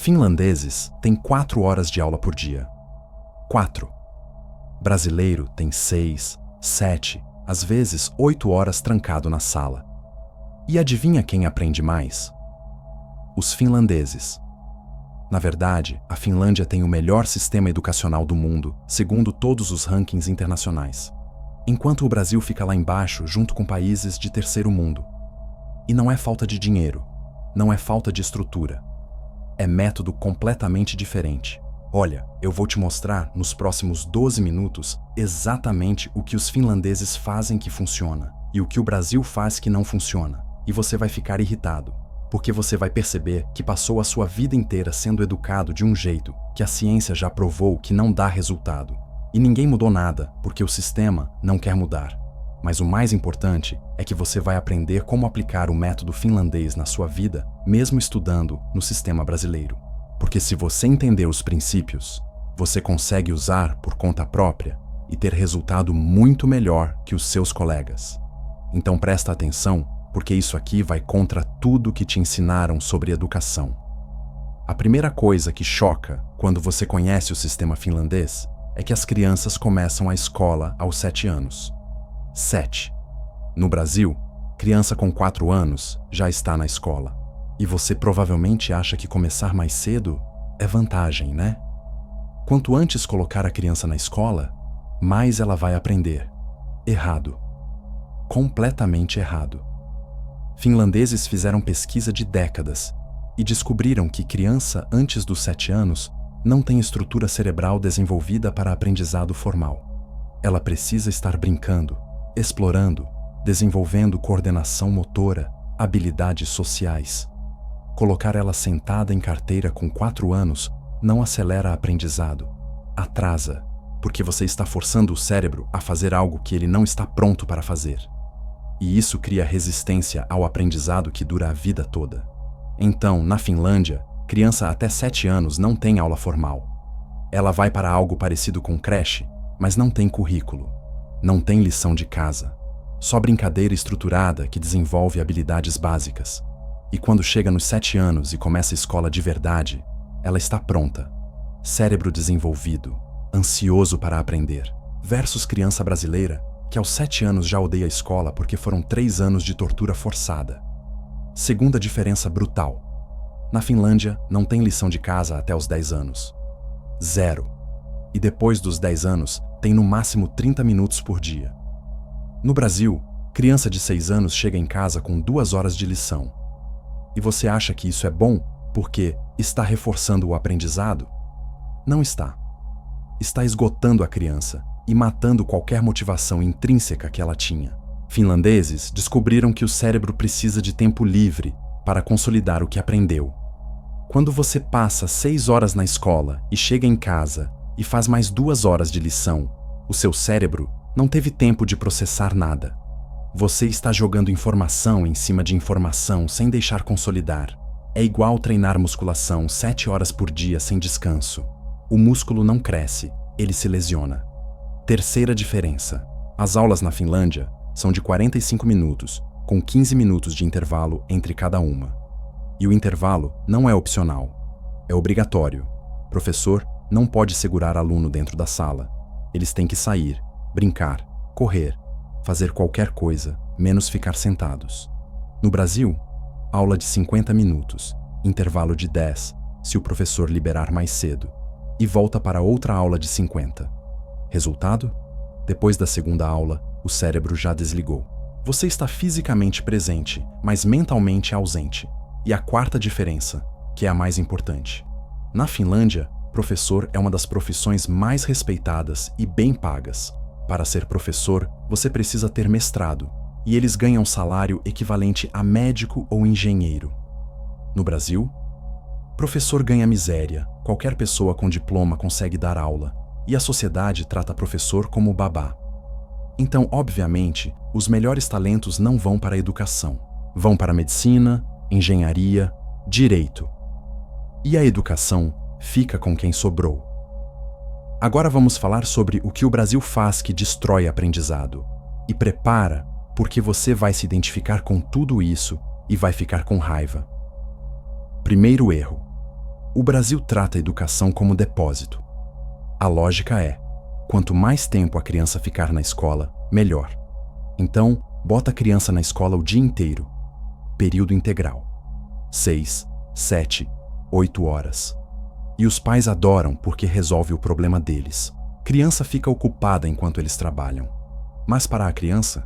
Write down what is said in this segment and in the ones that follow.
Finlandeses têm 4 horas de aula por dia. 4. Brasileiro tem 6, 7, às vezes 8 horas trancado na sala. E adivinha quem aprende mais? Os finlandeses. Na verdade, a Finlândia tem o melhor sistema educacional do mundo, segundo todos os rankings internacionais. Enquanto o Brasil fica lá embaixo, junto com países de terceiro mundo. E não é falta de dinheiro, não é falta de estrutura. É método completamente diferente. Olha, eu vou te mostrar nos próximos 12 minutos exatamente o que os finlandeses fazem que funciona e o que o Brasil faz que não funciona. E você vai ficar irritado, porque você vai perceber que passou a sua vida inteira sendo educado de um jeito que a ciência já provou que não dá resultado. E ninguém mudou nada, porque o sistema não quer mudar. Mas o mais importante é que você vai aprender como aplicar o método finlandês na sua vida, mesmo estudando no sistema brasileiro. Porque se você entender os princípios, você consegue usar por conta própria e ter resultado muito melhor que os seus colegas. Então presta atenção, porque isso aqui vai contra tudo que te ensinaram sobre educação. A primeira coisa que choca quando você conhece o sistema finlandês é que as crianças começam a escola aos 7 anos. 7. No Brasil, criança com 4 anos já está na escola. E você provavelmente acha que começar mais cedo é vantagem, né? Quanto antes colocar a criança na escola, mais ela vai aprender. Errado. Completamente errado. Finlandeses fizeram pesquisa de décadas e descobriram que criança antes dos 7 anos não tem estrutura cerebral desenvolvida para aprendizado formal. Ela precisa estar brincando, explorando, desenvolvendo coordenação motora, habilidades sociais. Colocar ela sentada em carteira com 4 anos não acelera aprendizado, atrasa, porque você está forçando o cérebro a fazer algo que ele não está pronto para fazer. E isso cria resistência ao aprendizado que dura a vida toda. Então, na Finlândia, criança até 7 anos não tem aula formal. Ela vai para algo parecido com creche, mas não tem currículo. Não tem lição de casa. Só brincadeira estruturada que desenvolve habilidades básicas. E quando chega nos 7 anos e começa a escola de verdade, ela está pronta. Cérebro desenvolvido, ansioso para aprender. Versus criança brasileira, que aos 7 anos já odeia a escola porque foram 3 anos de tortura forçada. Segunda diferença brutal. Na Finlândia, não tem lição de casa até os 10 anos. 0. E depois dos 10 anos, tem no máximo 30 minutos por dia. No Brasil, criança de 6 anos chega em casa com 2 horas de lição. E você acha que isso é bom porque está reforçando o aprendizado? Não está. Está esgotando a criança e matando qualquer motivação intrínseca que ela tinha. Finlandeses descobriram que o cérebro precisa de tempo livre para consolidar o que aprendeu. Quando você passa 6 horas na escola e chega em casa e faz mais 2 horas de lição, o seu cérebro não teve tempo de processar nada. Você está jogando informação em cima de informação sem deixar consolidar. É igual treinar musculação 7 horas por dia sem descanso. O músculo não cresce, ele se lesiona. Terceira diferença. As aulas na Finlândia são de 45 minutos, com 15 minutos de intervalo entre cada uma. E o intervalo não é opcional, é obrigatório. Professor não pode segurar aluno dentro da sala. Eles têm que sair, brincar, correr, fazer qualquer coisa, menos ficar sentados. No Brasil, aula de 50 minutos, intervalo de 10, se o professor liberar mais cedo, e volta para outra aula de 50. Resultado? Depois da segunda aula, o cérebro já desligou. Você está fisicamente presente, mas mentalmente ausente. E a quarta diferença, que é a mais importante. Na Finlândia, professor é uma das profissões mais respeitadas e bem pagas. Para ser professor, você precisa ter mestrado, e eles ganham salário equivalente a médico ou engenheiro. No Brasil, professor ganha miséria, qualquer pessoa com diploma consegue dar aula, e a sociedade trata professor como babá. Então, obviamente, os melhores talentos não vão para a educação. Vão para a medicina, engenharia, direito. E a educação fica com quem sobrou. Agora vamos falar sobre o que o Brasil faz que destrói aprendizado. E prepara, porque você vai se identificar com tudo isso e vai ficar com raiva. Primeiro erro. O Brasil trata a educação como depósito. A lógica é: quanto mais tempo a criança ficar na escola, melhor. Então, bota a criança na escola o dia inteiro, período integral. 6, 7, 8 horas. E os pais adoram porque resolve o problema deles. Criança fica ocupada enquanto eles trabalham. Mas para a criança,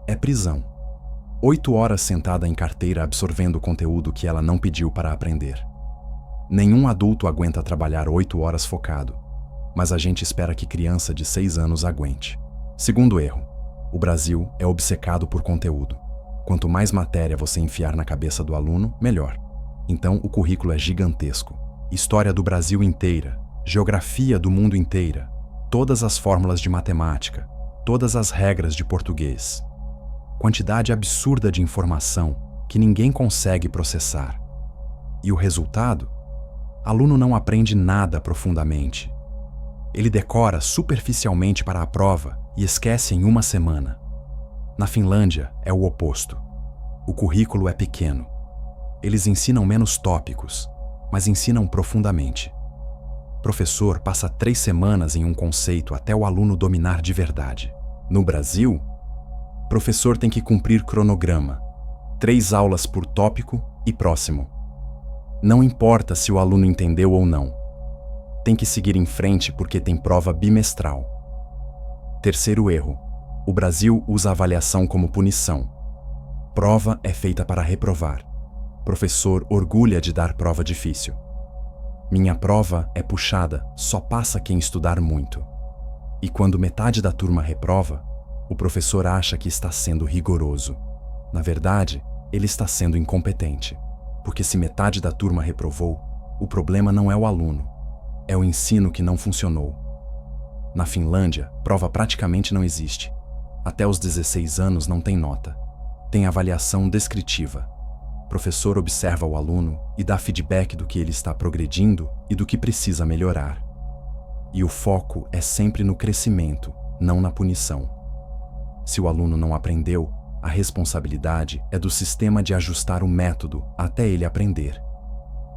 é prisão. 8 horas sentada em carteira absorvendo o conteúdo que ela não pediu para aprender. Nenhum adulto aguenta trabalhar 8 horas focado, mas a gente espera que criança de 6 anos aguente. Segundo erro, o Brasil é obcecado por conteúdo. Quanto mais matéria você enfiar na cabeça do aluno, melhor. Então o currículo é gigantesco. História do Brasil inteira, geografia do mundo inteira, todas as fórmulas de matemática, todas as regras de português. Quantidade absurda de informação que ninguém consegue processar. E o resultado? Aluno não aprende nada profundamente. Ele decora superficialmente para a prova e esquece em uma semana. Na Finlândia é o oposto. O currículo é pequeno. Eles ensinam menos tópicos, mas ensinam profundamente. Professor passa 3 semanas em um conceito até o aluno dominar de verdade. No Brasil, professor tem que cumprir cronograma, 3 aulas por tópico e próximo. Não importa se o aluno entendeu ou não. Tem que seguir em frente porque tem prova bimestral. Terceiro erro. O Brasil usa a avaliação como punição. Prova é feita para reprovar. Professor orgulha de dar prova difícil. Minha prova é puxada, só passa quem estudar muito. E quando metade da turma reprova, o professor acha que está sendo rigoroso. Na verdade, ele está sendo incompetente. Porque se metade da turma reprovou, o problema não é o aluno, é o ensino que não funcionou. Na Finlândia, prova praticamente não existe. Até os 16 anos não tem nota. Tem avaliação descritiva. Professor observa o aluno e dá feedback do que ele está progredindo e do que precisa melhorar. E o foco é sempre no crescimento, não na punição. Se o aluno não aprendeu, a responsabilidade é do sistema de ajustar o método até ele aprender.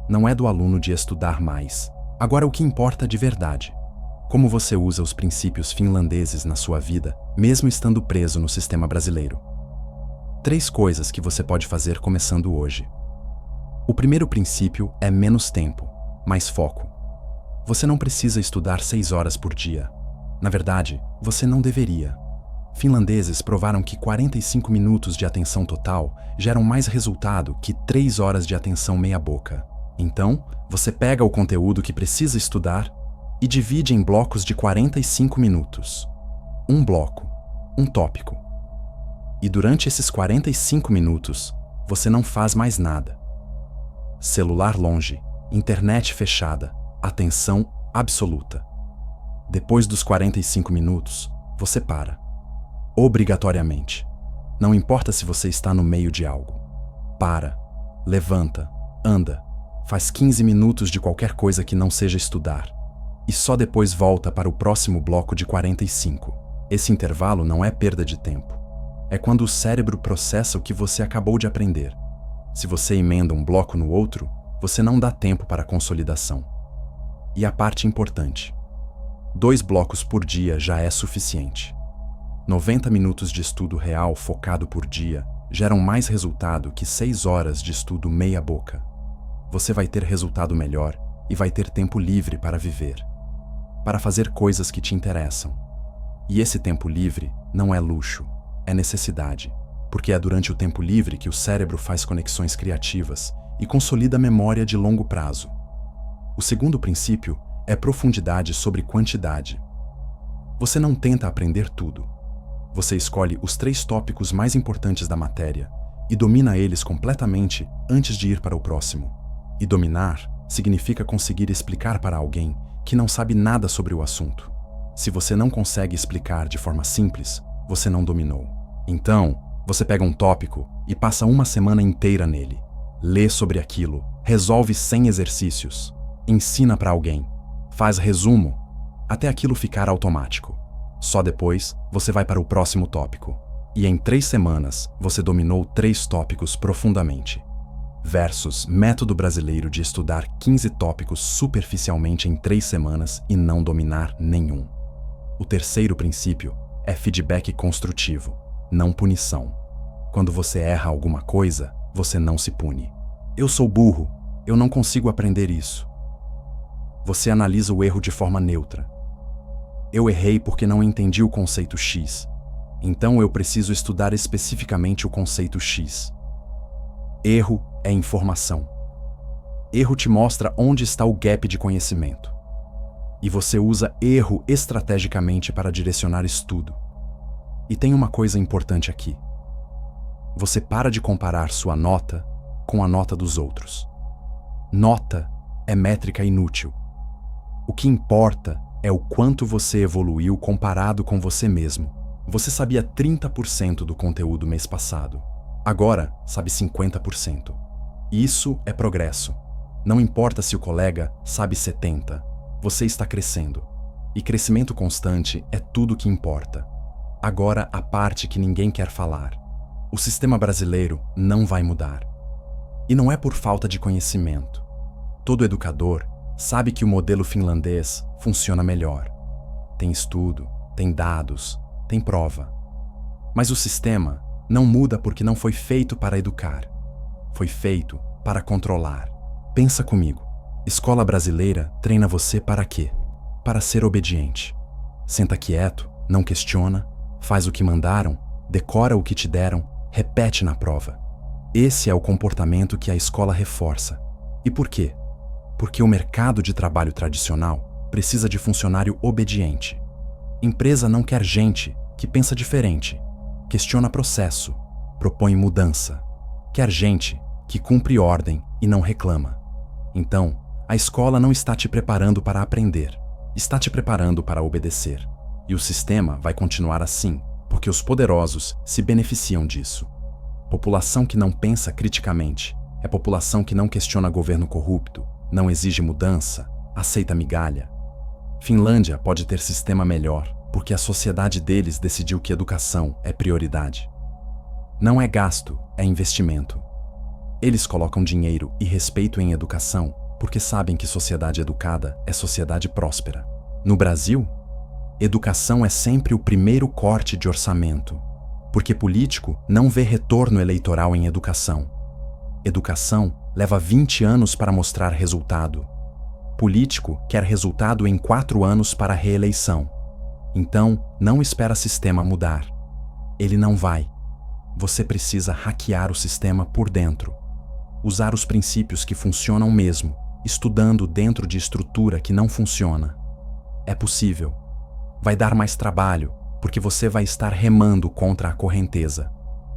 Não é do aluno de estudar mais. Agora, o que importa de verdade? Como você usa os princípios finlandeses na sua vida, mesmo estando preso no sistema brasileiro? 3 coisas que você pode fazer começando hoje. O primeiro princípio é menos tempo, mais foco. Você não precisa estudar 6 horas por dia. Na verdade, você não deveria. Finlandeses provaram que 45 minutos de atenção total geram mais resultado que 3 horas de atenção meia-boca. Então, você pega o conteúdo que precisa estudar e divide em blocos de 45 minutos. Um bloco, um tópico. E durante esses 45 minutos, você não faz mais nada. Celular longe, internet fechada, atenção absoluta. Depois dos 45 minutos, você para. Obrigatoriamente. Não importa se você está no meio de algo. Para, levanta, anda, faz 15 minutos de qualquer coisa que não seja estudar. E só depois volta para o próximo bloco de 45. Esse intervalo não é perda de tempo. É quando o cérebro processa o que você acabou de aprender. Se você emenda um bloco no outro, você não dá tempo para a consolidação. E a parte importante. 2 blocos por dia já é suficiente. 90 minutos de estudo real focado por dia geram mais resultado que 6 horas de estudo meia-boca. Você vai ter resultado melhor e vai ter tempo livre para viver, para fazer coisas que te interessam. E esse tempo livre não é luxo, é necessidade, porque é durante o tempo livre que o cérebro faz conexões criativas e consolida a memória de longo prazo. O segundo princípio é profundidade sobre quantidade. Você não tenta aprender tudo. Você escolhe os 3 tópicos mais importantes da matéria e domina eles completamente antes de ir para o próximo. E dominar significa conseguir explicar para alguém que não sabe nada sobre o assunto. Se você não consegue explicar de forma simples, você não dominou. Então, você pega um tópico e passa uma semana inteira nele. Lê sobre aquilo, resolve 100 exercícios, ensina para alguém, faz resumo, até aquilo ficar automático. Só depois, você vai para o próximo tópico. E em 3 semanas, você dominou 3 tópicos profundamente. versus método brasileiro de estudar 15 tópicos superficialmente em 3 semanas e não dominar nenhum. O terceiro princípio é feedback construtivo, não punição. Quando você erra alguma coisa, você não se pune. Eu sou burro, eu não consigo aprender isso. Você analisa o erro de forma neutra. Eu errei porque não entendi o conceito X, então eu preciso estudar especificamente o conceito X. Erro é informação. Erro te mostra onde está o gap de conhecimento. E você usa erro estrategicamente para direcionar estudo. E tem uma coisa importante aqui. Você para de comparar sua nota com a nota dos outros. Nota é métrica inútil. O que importa é o quanto você evoluiu comparado com você mesmo. Você sabia 30% do conteúdo mês passado. Agora sabe 50%. Isso é progresso. Não importa se o colega sabe 70%. Você está crescendo. E crescimento constante é tudo o que importa. Agora a parte que ninguém quer falar. O sistema brasileiro não vai mudar. E não é por falta de conhecimento. Todo educador sabe que o modelo finlandês funciona melhor. Tem estudo, tem dados, tem prova. Mas o sistema não muda porque não foi feito para educar. Foi feito para controlar. Pensa comigo. Escola brasileira treina você para quê? Para ser obediente. Senta quieto, não questiona, faz o que mandaram, decora o que te deram, repete na prova. Esse é o comportamento que a escola reforça. E por quê? Porque o mercado de trabalho tradicional precisa de funcionário obediente. Empresa não quer gente que pensa diferente, questiona processo, propõe mudança. Quer gente que cumpre ordem e não reclama. Então, a escola não está te preparando para aprender, está te preparando para obedecer. E o sistema vai continuar assim, porque os poderosos se beneficiam disso. População que não pensa criticamente é população que não questiona governo corrupto, não exige mudança, aceita migalha. Finlândia pode ter sistema melhor, porque a sociedade deles decidiu que educação é prioridade. Não é gasto, é investimento. Eles colocam dinheiro e respeito em educação porque sabem que sociedade educada é sociedade próspera. No Brasil, educação é sempre o primeiro corte de orçamento, porque político não vê retorno eleitoral em educação. Educação leva 20 anos para mostrar resultado. Político quer resultado em 4 anos para a reeleição. Então, não espera sistema mudar. Ele não vai. Você precisa hackear o sistema por dentro. Usar os princípios que funcionam mesmo, estudando dentro de estrutura que não funciona. É possível. Vai dar mais trabalho, porque você vai estar remando contra a correnteza.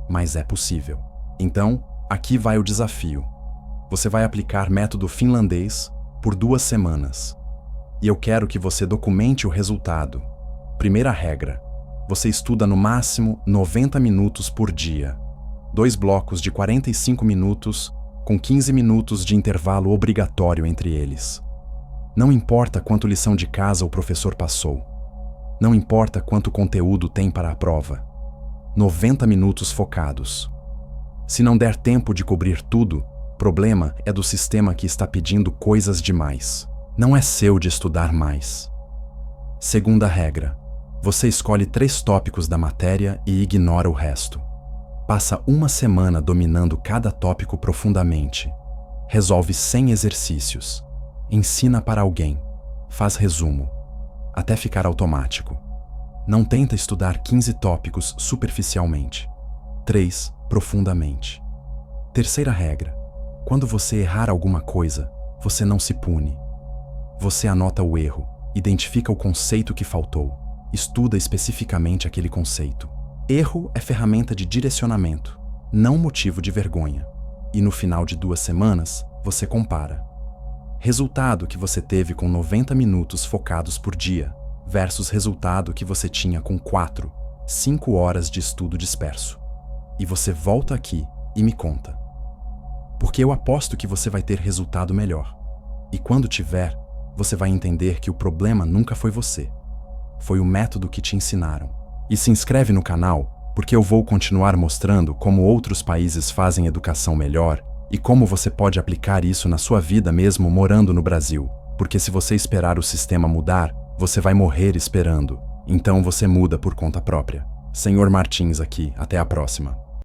Mas é possível. Então, aqui vai o desafio. Você vai aplicar método finlandês por 2 semanas. E eu quero que você documente o resultado. Primeira regra. Você estuda no máximo 90 minutos por dia. 2 blocos de 45 minutos, com 15 minutos de intervalo obrigatório entre eles. Não importa quanto lição de casa o professor passou. Não importa quanto conteúdo tem para a prova. 90 minutos focados. Se não der tempo de cobrir tudo, problema é do sistema que está pedindo coisas demais. Não é seu de estudar mais. Segunda regra. Você escolhe 3 tópicos da matéria e ignora o resto. Passa 1 semana dominando cada tópico profundamente. Resolve 100 exercícios. Ensina para alguém. Faz resumo. Até ficar automático. Não tenta estudar 15 tópicos superficialmente. 3 profundamente. Terceira regra. Quando você errar alguma coisa, você não se pune. Você anota o erro, identifica o conceito que faltou, estuda especificamente aquele conceito. Erro é ferramenta de direcionamento, não motivo de vergonha. E no final de 2 semanas, você compara. Resultado que você teve com 90 minutos focados por dia versus resultado que você tinha com 4, 5 horas de estudo disperso. E você volta aqui e me conta. Porque eu aposto que você vai ter resultado melhor. E quando tiver, você vai entender que o problema nunca foi você. Foi o método que te ensinaram. E se inscreve no canal, porque eu vou continuar mostrando como outros países fazem educação melhor e como você pode aplicar isso na sua vida mesmo morando no Brasil. Porque se você esperar o sistema mudar, você vai morrer esperando. Então você muda por conta própria. Senhor Martins aqui, até a próxima.